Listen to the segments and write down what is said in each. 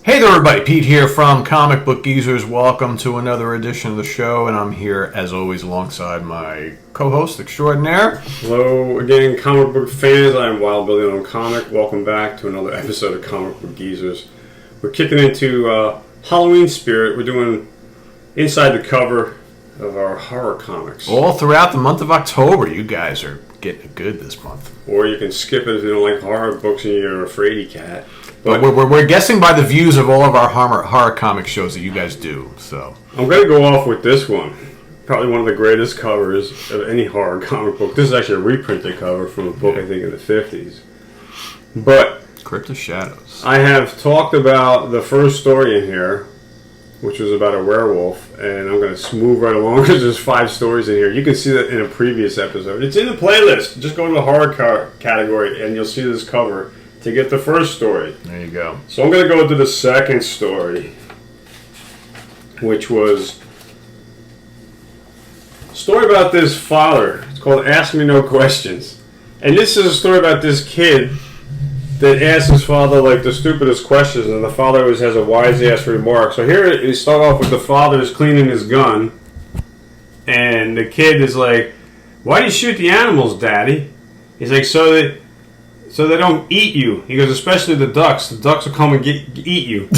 Hey there, everybody. Pete here from Comic Book Geezers. Welcome to another edition of the show, and I'm here, as always, alongside my co-host extraordinaire. Hello again, comic book fans. I am Wild Billy on Comic. Welcome back to another episode of Comic Book Geezers. We're kicking into Halloween spirit. We're doing inside the cover of our horror comics. All throughout the month of October, you guys are getting it good this month. Or you can skip it if you don't like horror books and you're a fraidy cat. But we're guessing by the views of all of our horror comic shows that you guys do. So I'm going to go off with this one. Probably one of the greatest covers of any horror comic book. This is actually a reprinted cover from a book, I think, in the 50s. But Crypt of Shadows. I have talked about the first story in here, which was about a werewolf, and I'm going to move right along because there's 5 stories in here. You can see that in a previous episode. It's in the playlist. Just go to the horror category, and you'll see this cover to get the first story. There you go. So I'm going to go to the second story, which was a story about this father. It's called Ask Me No Questions. And this is a story about this kid that asks his father like the stupidest questions, and the father always has a wise-ass remark. So here you start off with the father's cleaning his gun, and the kid is like, "Why do you shoot the animals, Daddy?" He's like, so they don't eat you. He goes, especially the ducks. The ducks will come and eat you.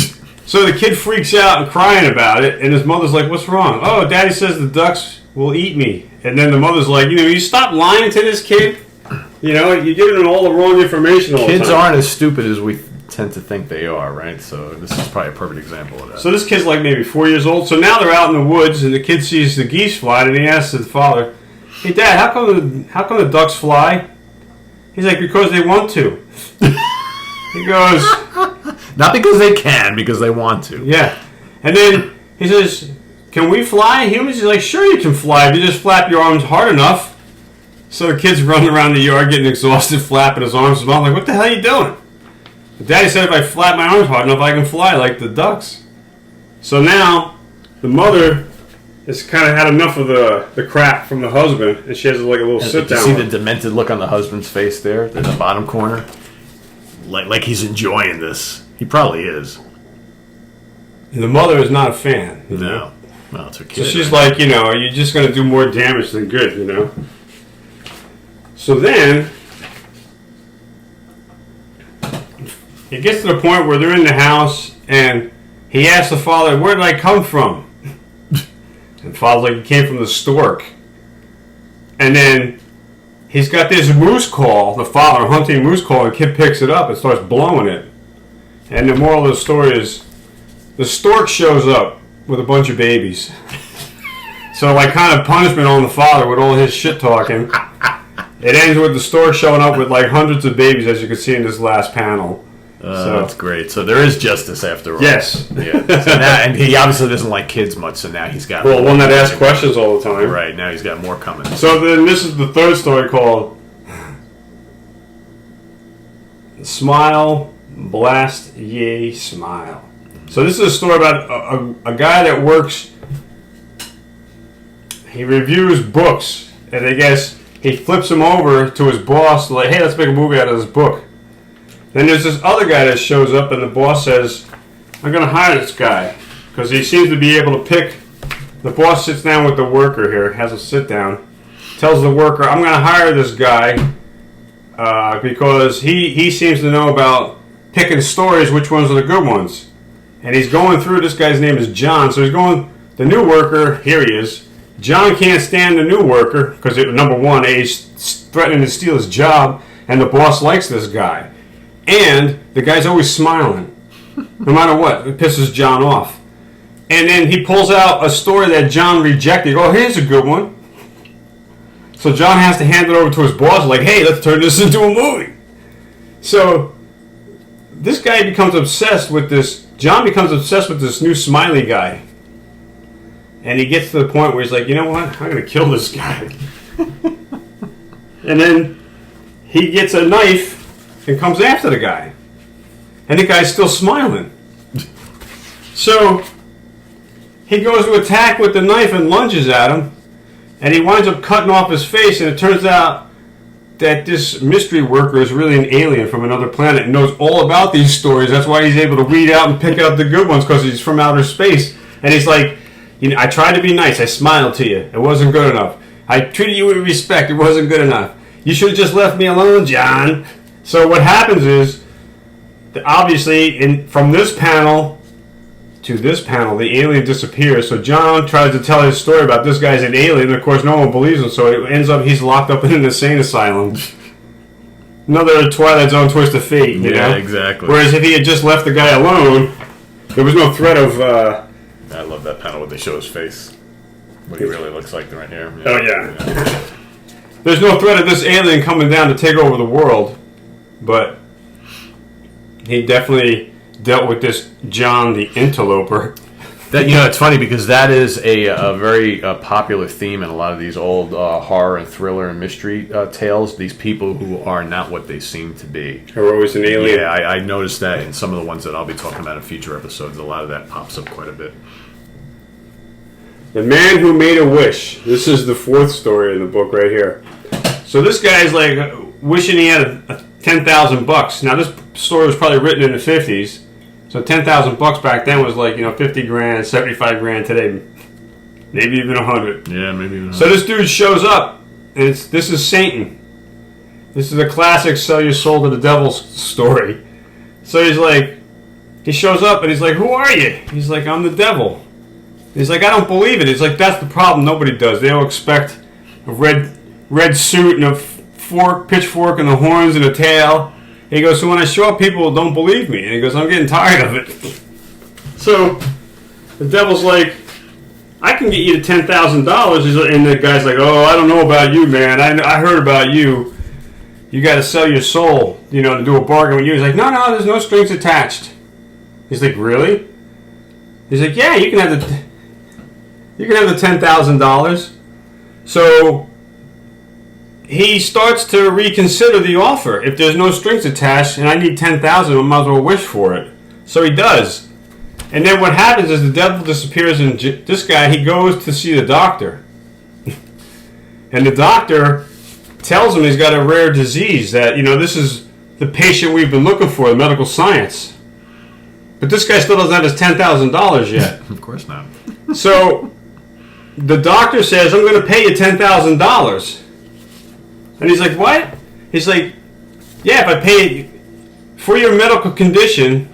So the kid freaks out and crying about it, and his mother's like, "What's wrong?" "Oh, Daddy says the ducks will eat me." And then the mother's like, you stop lying to this kid. You're giving them all the wrong information all the time. Kids aren't as stupid as we tend to think they are, right? So this is probably a perfect example of that. So this kid's like maybe 4 years old. So now they're out in the woods, and the kid sees the geese fly, and he asks the father, "Hey, Dad, how come the ducks fly?" He's like, "Because they want to." He goes, not because they can, because they want to. Yeah. And then he says, "Can we fly, humans?" He's like, "Sure you can fly if you just flap your arms hard enough." So the kid's running around the yard getting exhausted, flapping his arms. I'm like, "What the hell are you doing?" But Daddy said if I flap my arms hard enough, I can fly like the ducks. So now the mother has kind of had enough of the crap from the husband, and she has like a little sit down. You see the demented look on the husband's face there in the bottom corner? Like he's enjoying this. He probably is. And the mother is not a fan. No. Well, it's her kid. So she's like, you're just going to do more damage than good, So then it gets to the point where they're in the house, and he asks the father, "Where did I come from?" And the father's like, "You came from the stork." And then he's got this moose call, the father hunting moose call, and the kid picks it up and starts blowing it. And the moral of the story is the stork shows up with a bunch of babies. So like kind of punishment on the father with all his shit talking. It ends with the stork showing up with like hundreds of babies, as you can see in this last panel. That's great. So there is justice after all. Yes. Yeah. So now, and he obviously doesn't like kids much, so now he's got... Well, one that asks questions all the time. Right, now he's got more coming. So then this is the third story called Smile, Blast, Yay, Smile. So this is a story about a guy that works... He reviews books, and I guess he flips them over to his boss, like, "Hey, let's make a movie out of this book." Then there's this other guy that shows up, and the boss says, "I'm going to hire this guy," because he seems to be able to pick. The boss sits down with the worker here, has a sit down, tells the worker, "I'm going to hire this guy because he seems to know about picking stories, which ones are the good ones." And he's going through, this guy's name is John, so he's going, the new worker, here he is. John can't stand the new worker because, number one, he's threatening to steal his job, and the boss likes this guy. And the guy's always smiling, no matter what. It pisses John off. And then he pulls out a story that John rejected. "Oh, here's a good one." So John has to hand it over to his boss, like, "Hey, let's turn this into a movie." So this guy becomes obsessed with this. John becomes obsessed with this new smiley guy. And he gets to the point where he's like, "You know what? I'm going to kill this guy." And then he gets a knife and comes after the guy. And the guy's still smiling. So he goes to attack with the knife and lunges at him. And he winds up cutting off his face. And it turns out that this mystery worker is really an alien from another planet and knows all about these stories. That's why he's able to weed out and pick out the good ones, because he's from outer space. And he's like, I tried to be nice. I smiled to you. It wasn't good enough. I treated you with respect. It wasn't good enough. You should have just left me alone, John. So what happens is, obviously, from this panel to this panel, the alien disappears. So John tries to tell his story about this guy's an alien, and of course no one believes him, so it ends up he's locked up in an insane asylum. Another Twilight Zone twist of fate, you know? Exactly. Whereas if he had just left the guy alone, there was no threat of... I love that panel where they show his face. What he really looks like right here. Yeah. Oh, yeah. There's no threat of this alien coming down to take over the world, but he definitely dealt with this John the Interloper. That, it's funny because that is a very popular theme in a lot of these old horror and thriller and mystery tales. These people who are not what they seem to be. Are always an alien. Yeah, I noticed that in some of the ones that I'll be talking about in future episodes. A lot of that pops up quite a bit. The Man Who Made a Wish. This is the fourth story in the book right here. So this guy's like wishing he had $10,000. Now this story was probably written in the 50s. So $10,000 back then was like, 50 grand, 75 grand today. Maybe even 100. Yeah, maybe even 100. So this dude shows up, and this is Satan. This is a classic sell your soul to the devil story. So he shows up and he's like, who are you? He's like, I'm the devil. He's like, I don't believe it. He's like, that's the problem. Nobody does. They all expect a red suit and a pitchfork and the horns and a tail. He goes, so when I show up, people don't believe me. And he goes, I'm getting tired of it. So the devil's like, I can get you to $10,000. And the guy's like, oh, I don't know about you, man. I heard about you. You got to sell your soul, to do a bargain with you. He's like, no, there's no strings attached. He's like, really? He's like, yeah, you can have the $10,000. So he starts to reconsider the offer. If there's no strings attached and I need $10,000, I might as well wish for it. So he does. And then what happens is the devil disappears, and this guy, he goes to see the doctor. And the doctor tells him he's got a rare disease, that, this is the patient we've been looking for, the medical science. But this guy still doesn't have his $10,000 yet. Of course not. So the doctor says, I'm going to pay you $10,000. And he's like, what? He's like, yeah, if I pay for your medical condition,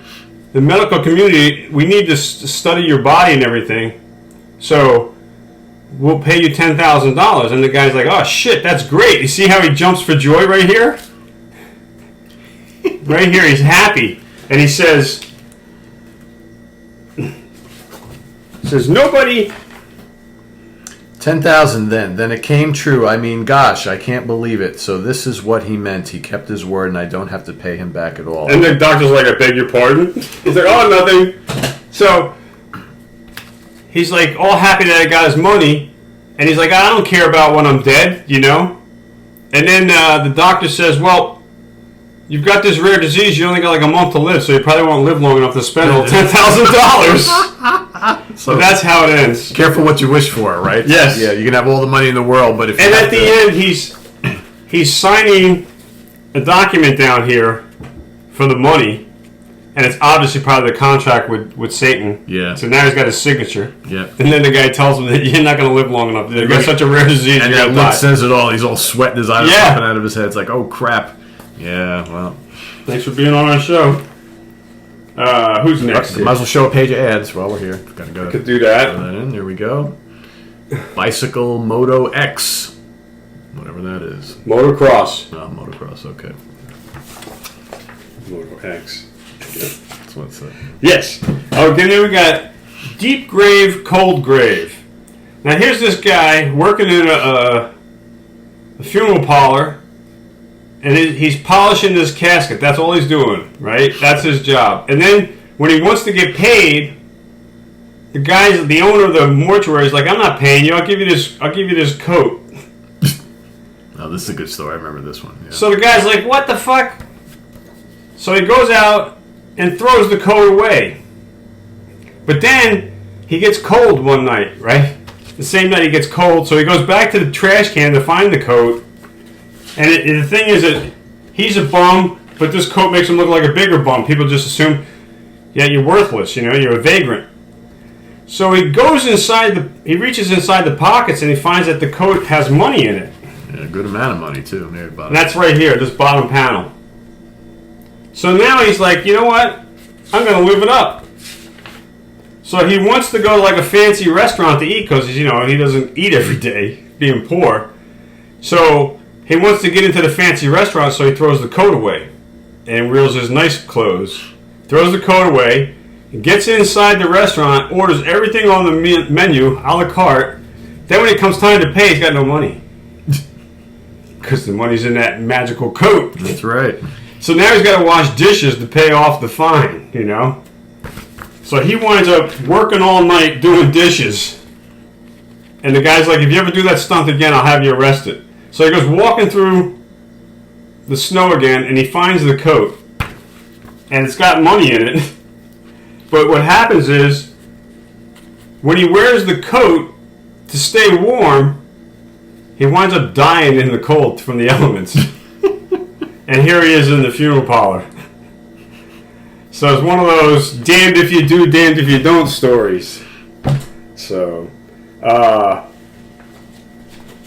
the medical community, we need to study your body and everything. So we'll pay you $10,000. And the guy's like, oh, shit, that's great. You see how he jumps for joy right here? Right here, he's happy. And he says, nobody... 10,000 then it came true. I mean, gosh, I can't believe it. So this is what he meant. He kept his word, and I don't have to pay him back at all. And the doctor's like, I beg your pardon? He's like, oh, nothing. So he's like all happy that I got his money, and he's like, I don't care about when I'm dead, And then the doctor says, well, you've got this rare disease, you only got like a month to live, so you probably won't live long enough to spend all $10,000. So that's how it ends. Careful what you wish for, right? Yes. Yeah, you can have all the money in the world, but if and at the end, he's signing a document down here for the money, and it's obviously part of the contract with Satan. Yeah. So now he's got his signature. Yeah. And then the guy tells him that you're not going to live long enough. You've got such a rare disease. And that look says it all. He's all sweating, his eyes popping out of his head. It's like, oh crap. Yeah. Well. Thanks for being on our show. Who's next? Might as well show a page of ads while we're here. Gotta go. Could do that. Throw that in. There we go. Bicycle Moto X. Whatever that is. Motocross. Oh, motocross. Okay. Moto X. That's what it said. Yes. Okay, then we got Deep Grave, Cold Grave. Now here's this guy working in a funeral parlor, and he's polishing this casket. That's all he's doing, right? That's his job. And then when he wants to get paid, the owner of the mortuary is like, I'm not paying you. I'll give you this coat. Oh, this is a good story. I remember this one. Yeah. So the guy's like, what the fuck? So he goes out and throws the coat away. But then he gets cold one night, right? The same night he gets cold, so he goes back to the trash can to find the coat. And the thing is that he's a bum, but this coat makes him look like a bigger bum. People just assume, yeah, you're worthless, you're a vagrant. So he reaches inside the pockets and he finds that the coat has money in it. Yeah, a good amount of money too. And that's right here, this bottom panel. So now he's like, you know what? I'm going to live it up. So he wants to go to like a fancy restaurant to eat because, he doesn't eat every day, being poor. So he wants to get into the fancy restaurant, so he throws the coat away and wears his nice clothes. Throws the coat away, gets inside the restaurant, orders everything on the menu, a la carte. Then when it comes time to pay, he's got no money. Because the money's in that magical coat. That's right. So now he's got to wash dishes to pay off the fine, So he winds up working all night doing dishes. And the guy's like, if you ever do that stunt again, I'll have you arrested. So he goes walking through the snow again, and he finds the coat. And it's got money in it. But what happens is, when he wears the coat to stay warm, he winds up dying in the cold from the elements. And here he is in the funeral parlor. So it's one of those damned if you do, damned if you don't stories. So,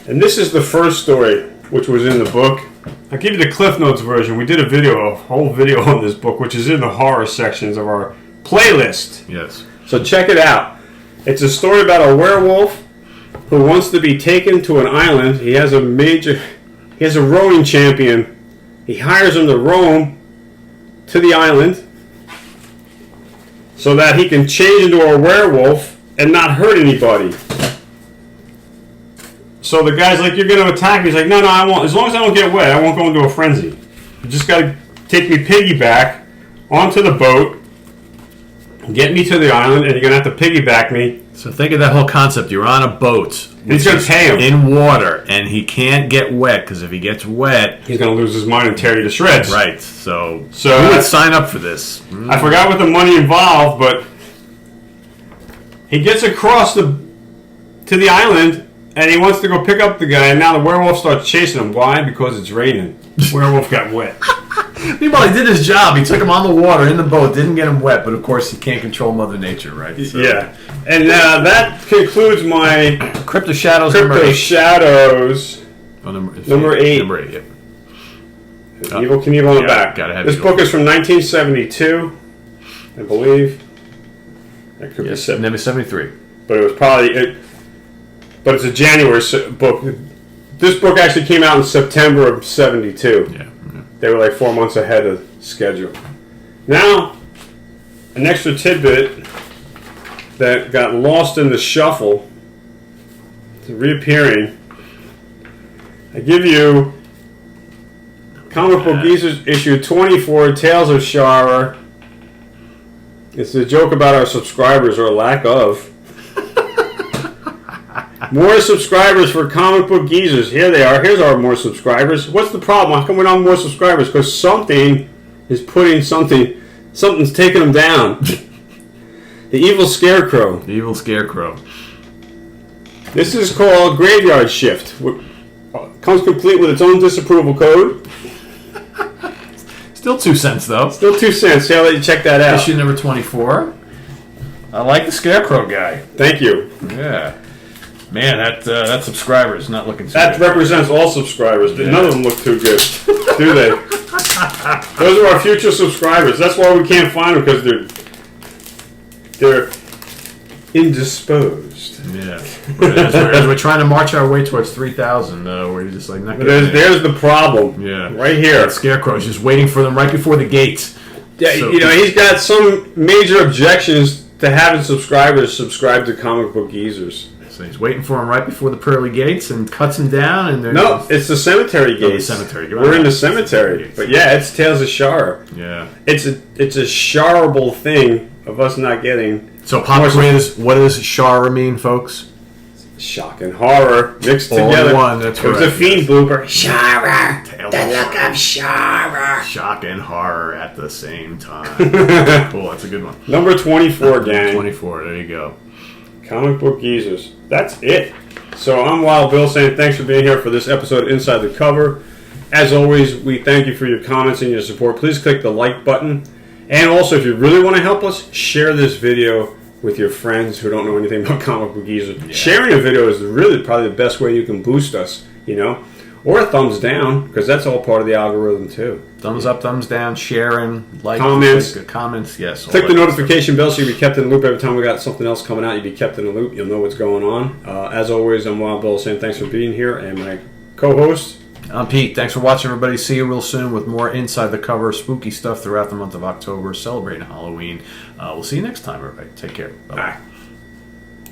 and this is the first story, which was in the book. I'll give you the Cliff Notes version. We did a whole video on this book, which is in the horror sections of our playlist. Yes. So check it out. It's a story about a werewolf who wants to be taken to an island. He has a rowing champion. He hires him to row him to the island so that he can change into a werewolf and not hurt anybody. So the guy's like, you're going to attack me. He's like, no, I won't. As long as I don't get wet, I won't go into a frenzy. You just got to take me piggyback onto the boat, get me to the island, and you're going to have to piggyback me. So think of that whole concept. You're on a boat. He's going to pay him. In water, and he can't get wet, because if he gets wet... he's going to lose his mind and tear you to shreds. Right. So who would sign up for this? I forgot what the money involved, but he gets across to the island, and he wants to go pick up the guy, and now the werewolf starts chasing him. Why? Because it's raining. Werewolf got wet. Meanwhile, he did his job. He took him on the water in the boat, didn't get him wet, but of course he can't control Mother Nature, right? So. Yeah. And that concludes my Crypt of Shadows. Crypt of Shadows. Oh, number 8. Number 8, yep. Evil Knievel on the back. This book is from 1972, I believe. That could be number 73. But it was probably but it's a January book. This book actually came out in September of 72. Yeah. They were like 4 months ahead of schedule. Now, an extra tidbit that got lost in the shuffle, it's reappearing. I give you Comic Book Geezers issue 24, Tales of Shara. It's a joke about our subscribers, or lack of. More subscribers for Comic Book Geezers. Here they are. Here's our more subscribers. What's the problem? How come we don't have more subscribers? Because something is putting something's taking them down. The Evil Scarecrow. The Evil Scarecrow. This is called Graveyard Shift. Comes complete with its own disapproval code. Still 2 cents, though. Still 2 cents. See, I'll let you check that out. Issue number 24. I like the Scarecrow guy. Thank you. Yeah. Man, that subscriber is not looking too That good. represents all subscribers. Yeah. None of them look too good, do they? Those are our future subscribers. That's why we can't find them, because they're indisposed. Yeah. As we're trying to march our way towards 3,000, we're just like not getting there's the problem. Yeah. Right here. That Scarecrow's just waiting for them right before the gate. Yeah, so, he's got some major objections to having subscribers subscribe to Comic Book Geezers. So he's waiting for him right before the pearly gates and cuts him down. And no, it's the cemetery gates. The cemetery. We're in the cemetery. But yeah, it's Tales of Shara. Yeah. It's a Sharable thing of us not getting. So pop quiz, what does Shara mean, folks? Shock and horror mixed all together. In one, that's right. It was a Fiend blooper. Shara! The look of Shara! Shock and horror at the same time. Cool, that's a good one. Number 24, gang. 24, there you go. Comic Book Geezers. That's it. So I'm Wild Bill saying thanks for being here for this episode of Inside the Cover. As always, we thank you for your comments and your support. Please click the like button. And also, if you really want to help us, share this video with your friends who don't know anything about comic book geezer. Yeah. Sharing a video is really probably the best way you can boost us, you know. Or a thumbs down, because that's all part of the algorithm too. Thumbs up, thumbs down, sharing, like, comments, yes. Click the notification bell so you'll be kept in the loop every time we got something else coming out. You'll be kept in the loop. You'll know what's going on. As always, I'm Wild Bill saying thanks for being here, and my co-host. I'm Pete. Thanks for watching, everybody. See you real soon with more Inside the Cover, spooky stuff throughout the month of October, celebrating Halloween. We'll see you next time, everybody. Take care. Bye. Bye.